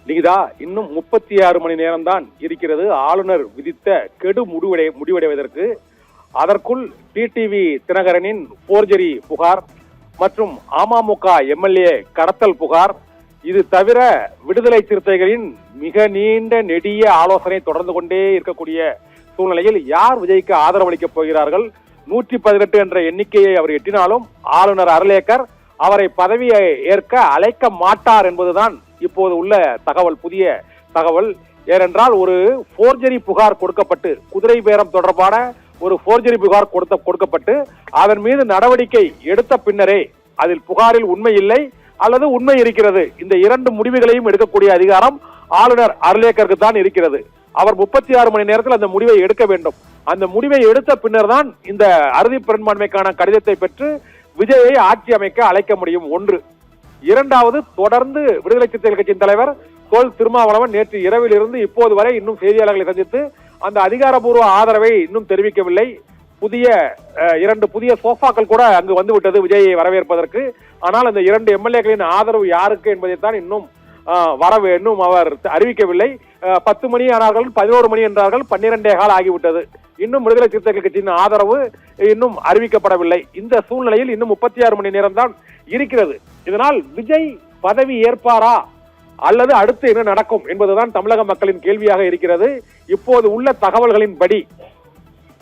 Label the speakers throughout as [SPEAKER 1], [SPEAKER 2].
[SPEAKER 1] நீதா இன்னும் 36 மணி நேரம் தான் இருக்கிறது ஆளுநர் விதித்த கெடு முடிவடைவதற்கு. அதற்குள் டிடிவி தினகரனின் போர்ஜரி புகார் மற்றும் அமமுக எம்எல்ஏ கடத்தல் புகார், இது தவிர விடுதலை சிறுத்தைகளின் மிக நீண்ட நெடிய ஆலோசனை தொடர்ந்து கொண்டே இருக்கக்கூடிய சூழ்நிலையில் யார் விஜய்க்கு ஆதரவு அளிக்கப் போகிறார்கள்? 118 என்ற எண்ணிக்கையை அவர் எட்டினாலும் ஆளுநர் அர்லேக்கர் அவரை பதவியை ஏற்க அழைக்க மாட்டார் என்பதுதான் இப்போது உள்ள தகவல், புதிய தகவல். ஏனென்றால் ஒரு போர்ஜரி புகார் கொடுக்கப்பட்டு, குதிரை பேரம் தொடர்பான ஒரு போர்ஜரி புகார் கொடுக்கப்பட்டு அதன் மீது நடவடிக்கை எடுத்த பின்னரே அதில் புகாரில் உண்மை இல்லை அல்லது உண்மை இருக்கிறது, இந்த இரண்டு முடிவுகளையும் எடுக்கக்கூடிய அதிகாரம் ஆளுநர் அர்லேக்கருக்கு தான் இருக்கிறது. அவர் 36 மணி நேரத்தில் அந்த முடிவை எடுக்க வேண்டும். அந்த முடிவை எடுத்த பின்னர் தான் இந்த அறுதி பெரும்பான்மைக்கான கடிதத்தை பெற்று விஜயை ஆட்சி அமைக்க அழைக்க முடியும். ஒன்று. இரண்டாவது, தொடர்ந்து விடுதலை சிறுத்தைகள் கட்சியின் தலைவர் தொல் திருமாவளவன் நேற்று இரவில் இருந்து இப்போது வரை இன்னும் செய்தியாளர்களை சந்தித்து அந்த அதிகாரப்பூர்வ ஆதரவை இன்னும் தெரிவிக்கவில்லை. இரண்டு புதிய சோஃபாக்கள் கூட அங்கு வந்துவிட்டது விஜயை வரவேற்பதற்கு. ஆனால் அந்த இரண்டு எம்எல்ஏக்களின் ஆதரவு யாருக்கு என்பதைத்தான் இன்னும் இன்னும் அவர் அறிவிக்கவில்லை. 10 மணி ஆனார்கள், 11 மணி என்றார்கள், 12 ஆகிவிட்டது. இன்னும் விடுதலை சிறுத்தைகள் கட்சியின் ஆதரவு இன்னும் அறிவிக்கப்படவில்லை. இந்த சூழ்நிலையில் இன்னும் 36 மணி நேரம் தான் இருக்கிறது. இதனால் விஜய் பதவி ஏற்பாரா அல்லது அடுத்து என்ன நடக்கும் என்பதுதான் தமிழக மக்களின் கேள்வியாக இருக்கிறது. இப்போது உள்ள தகவல்களின்படி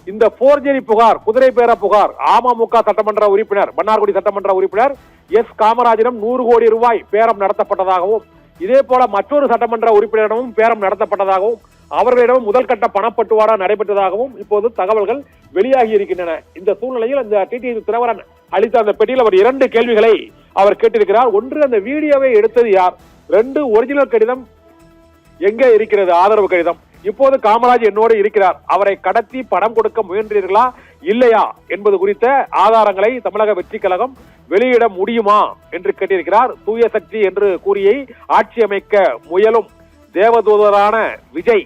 [SPEAKER 1] இந்த போர்ஜரி புகார், குதிரை பேர புகார், அமமுக சட்டமன்ற உறுப்பினர், மன்னார்குடி சட்டமன்ற உறுப்பினர் எஸ் காமராஜிடம் 100 கோடி ரூபாய் பேரம் நடத்தப்பட்டதாகவும், இதே போல மற்றொரு சட்டமன்ற உறுப்பினரிடமும் பேரம் நடத்தப்பட்டதாகவும், அவர்களிடம் முதல் கட்ட பணப்பட்டுவாடா நடைபெற்றதாகவும் இப்போது தகவல்கள் வெளியாகி இருக்கின்றன. இந்த சூழ்நிலையில் அந்த டிடிவி தினகரன் அளித்த அந்த பெட்டியில் அவர் 2 கேள்விகளை அவர் கேட்டிருக்கிறார். ஒன்று, அந்த வீடியோவை எடுத்தது யார்? 2, ஒரிஜினல் கடிதம் எங்கே இருக்கிறது, ஆதரவு கடிதம்? இப்போது காமராஜ் என்னோடு இருக்கிறார், அவரை கடத்தி பணம் கொடுக்க முயன்றீர்களா இல்லையா என்பது குறித்த ஆதாரங்களை தமிழக வெற்றி கழகம் வெளியிட முடியுமா என்று கேட்டிருக்கிறார். தூய சக்தி என்று கூறியை ஆட்சி அமைக்க முயலும் தேவதூதரான விஜய்,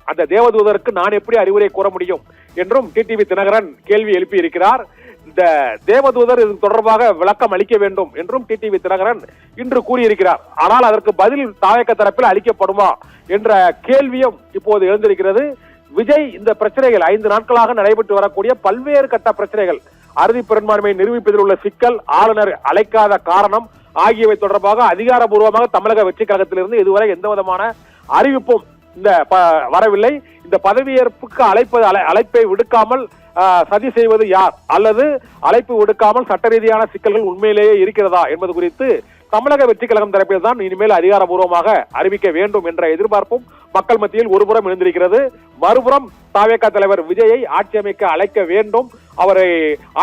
[SPEAKER 1] அந்த தேவதூதருக்கு நான் எப்படி அறிவுரை கூற முடியும் என்றும் டிடிவி தினகரன் கேள்வி எழுப்பி இருக்கிறார். இந்த தேவதூதர் இது தொடர்பாக விளக்கம் அளிக்க வேண்டும் என்றும் டிடிவி தினகரன் இன்று கூறியிருக்கிறார். ஆனால் அதற்கு பதில் தாவேக தரப்பில் அளிக்கப்படுமா என்ற கேள்வியும் இப்போது எழுந்திருக்கிறது. விஜய் இந்த பிரச்சனைகள் 5 நாட்களாக நடைபெற்று வரக்கூடிய பல்வேறு கட்ட பிரச்சனைகள், அறுதி பெரும்பான்மையை நிரூபிப்பதில் உள்ள சிக்கல், ஆளுநர் அழைக்காத காரணம் ஆகியவை தொடர்பாக அதிகாரப்பூர்வமாக தமிழக வெற்றி கழகத்திலிருந்து இதுவரை எந்த விதமான அறிவிப்பும் வரவில்லை. இந்த பதவியேற்புக்கு அழைப்பை விடுக்காமல் சதி செய்வது யார் அல்லது அழைப்பு விடுக்காமல் சட்ட ரீதியான சிக்கல்கள் உண்மையிலேயே இருக்கிறதா என்பது குறித்து தமிழக வெற்றி கழகம் தரப்பில் தான் இனிமேல் அதிகாரப்பூர்வமாக அறிவிக்க வேண்டும் என்ற எதிர்பார்ப்பும் மக்கள் மத்தியில் ஒருபுறம் எழுந்திருக்கிறது. மறுபுறம் தாவேகா தலைவர் விஜயை ஆட்சி அமைக்க அழைக்க வேண்டும், அவரை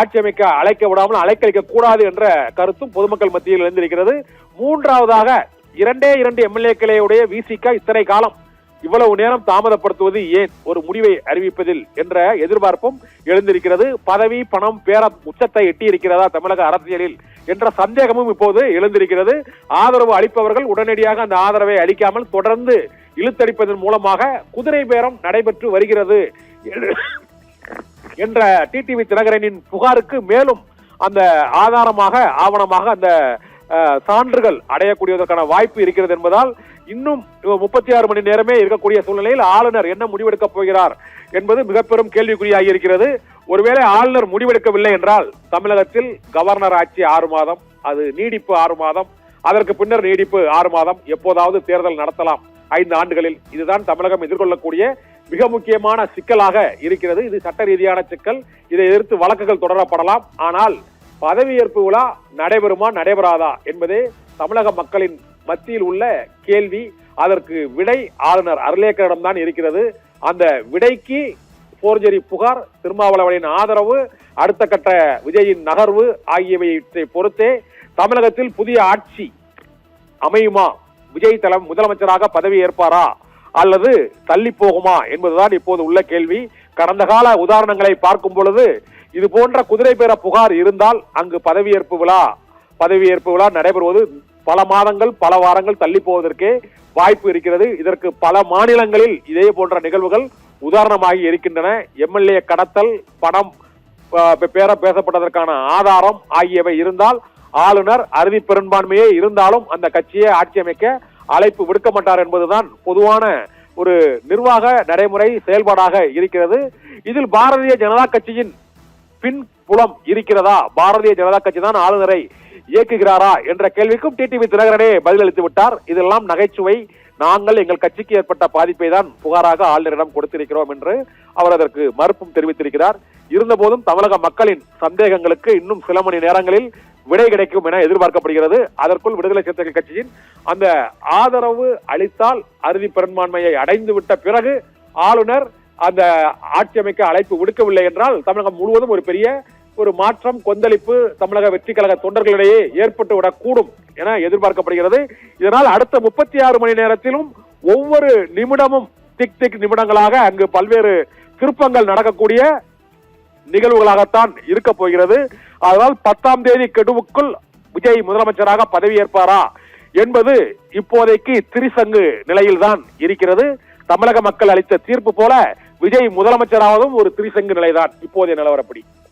[SPEAKER 1] ஆட்சி அமைக்க அழைக்க விடாமல் அழைக்க கூடாது என்ற கருத்தும் பொதுமக்கள் மத்தியில் எழுந்திருக்கிறது. மூன்றாவதாக 2 எம்எல்ஏக்களுடைய விசிக இத்தனை காலம் இவ்வளவு நேரம் தாமதப்படுத்துவது ஏன் ஒரு முடிவை அறிவிப்பதில் என்ற எதிர்பார்ப்பும் எழுந்திருக்கிறது. பதவி பணம் பேர உச்சத்தை எட்டி இருக்கிறதா தமிழக அரசியலில் என்ற சந்தேகமும் இப்போது எழுந்திருக்கிறது. ஆதரவு அளிப்பவர்கள் உடனடியாக அந்த ஆதரவை அளிக்காமல் தொடர்ந்து இழுத்தடிப்பதன் மூலமாக குதிரை பேரம் நடைபெற்று வருகிறது என்ற டிடிவி தினகரனின் புகாருக்கு மேலும் அந்த ஆதாரமாக ஆவணமாக அந்த சான்றுகள் அடையக்கூடியதற்கான வாய்ப்பு இருக்கிறது என்பதால் இன்னும் 36 மணி நேரமே இருக்கக்கூடிய சூழ்நிலையில் ஆளுநர் என்ன முடிவெடுக்கப் போகிறார் என்பது மிக பெரும் கேள்விக்குறியாகி இருக்கிறது. ஒருவேளை ஆளுநர் முடிவெடுக்கவில்லை என்றால் தமிழகத்தில் கவர்னர் ஆட்சி 6 மாதம், அது நீடிப்பு 6 மாதம், அதற்கு பின்னர் நீடிப்பு 6 மாதம், எப்போதாவது தேர்தல் நடத்தலாம் 5 ஆண்டுகளில். இதுதான் தமிழகம் எதிர்கொள்ளக்கூடிய மிக முக்கியமான சிக்கலாக இருக்கிறது. இது சட்ட ரீதியான சிக்கல், இதை எதிர்த்து வழக்குகள் தொடரப்படலாம். ஆனால் பதவியேற்பு விழா நடைபெறுமா நடைபெறாதா என்பதே தமிழக மக்களின் மத்தியில் உள்ள கேள்வி. அதற்கு விடை ஆளுநர் அர்லேக்கரிடம் தான் இருக்கிறது. அந்த விடைக்கு போர்ஜரி புகார், திருமாவளவனின் ஆதரவு, அடுத்த கட்ட விஜயின் நகர்வு ஆகியவற்றை பொறுத்தே தமிழகத்தில் புதிய ஆட்சி அமையுமா, விஜய் முதலமைச்சராக பதவி ஏற்பாரா அல்லது தள்ளி போகுமா என்பதுதான் இப்போது உள்ள கேள்வி. கடந்த கால உதாரணங்களை பார்க்கும் பொழுது இது போன்ற குதிரை பேர புகார் இருந்தால் அங்கு பதவியேற்பு விழா நடைபெறுவது பல மாதங்கள் பல வாரங்கள் தள்ளி போவதற்கே வாய்ப்பு இருக்கிறது. இதற்கு பல மாநிலங்களில் இதே போன்ற நிகழ்வுகள் உதாரணமாகி இருக்கின்றன. எம்எல்ஏ கடத்தல், பணம் பேசப்பட்டதற்கான ஆதாரம் ஆகியவை இருந்தால் ஆளுநர் அறுதி பெரும்பான்மையே இருந்தாலும் அந்த கட்சியை ஆட்சி அமைக்க அழைப்பு விடுக்க மாட்டார் என்பதுதான் பொதுவான ஒரு நிர்வாக நடைமுறை செயல்பாடாக இருக்கிறது. இதில் பாரதிய ஜனதா கட்சியின் பின்புலம் இருக்கிறதா? பாரதிய ஜனதா கட்சி தான் ஆளுநரை இயக்குகிறாரா என்ற கேள்விக்கும் டிடிவி தினகரனே பதிலளித்து விட்டார். இதெல்லாம் நகைச்சுவை. நாங்கள் எங்கள் கட்சிக்கு ஏற்பட்ட பாதிப்பை தான் புகாராக ஆளுநரிடம் கொடுத்திருக்கிறோம் என்று அவர் அதற்கு மறுப்பும் தெரிவித்திருக்கிறார். இருந்தபோதும் தமிழக மக்களின் சந்தேகங்களுக்கு இன்னும் சில மணி நேரங்களில் விடை கிடைக்கும் என எதிர்பார்க்கப்படுகிறது. அதற்குள் விடுதலை சிறுத்தைகள் கட்சியின் அந்த ஆதரவு அளித்தால் அறுதி பெரும்பான்மையை அடைந்து விட்ட பிறகு ஆளுநர் அந்த ஆட்சி அமைக்க அழைப்பு விடுக்கவில்லை என்றால் தமிழகம் முழுவதும் ஒரு பெரிய ஒரு மாற்றம், கொந்தளிப்பு தமிழக வெற்றி கழக தொண்டர்களிடையே ஏற்பட்டு விடக்கூடும் என எதிர்பார்க்கப்படுகிறது. இதனால் அடுத்த 36 மணி நேரத்திலும் ஒவ்வொரு நிமிடமும் திக் திக் நிமிடங்களாக அங்கு பல்வேறு திருப்பங்கள் நடக்கக்கூடிய நிகழ்வுகளாகத்தான் இருக்க போகிறது. அதனால் 10ஆம் தேதி கெடுவுக்குள் விஜய் முதலமைச்சராக பதவியேற்பாரா என்பது இப்போதைக்கு திரிசங்கு நிலையில்தான் இருக்கிறது. தமிழக மக்கள் அளித்த தீர்ப்பு போல விஜய் முதலமைச்சராவதும் ஒரு திரிசங்கு நிலைதான் இப்போதைய நிலவரப்படி.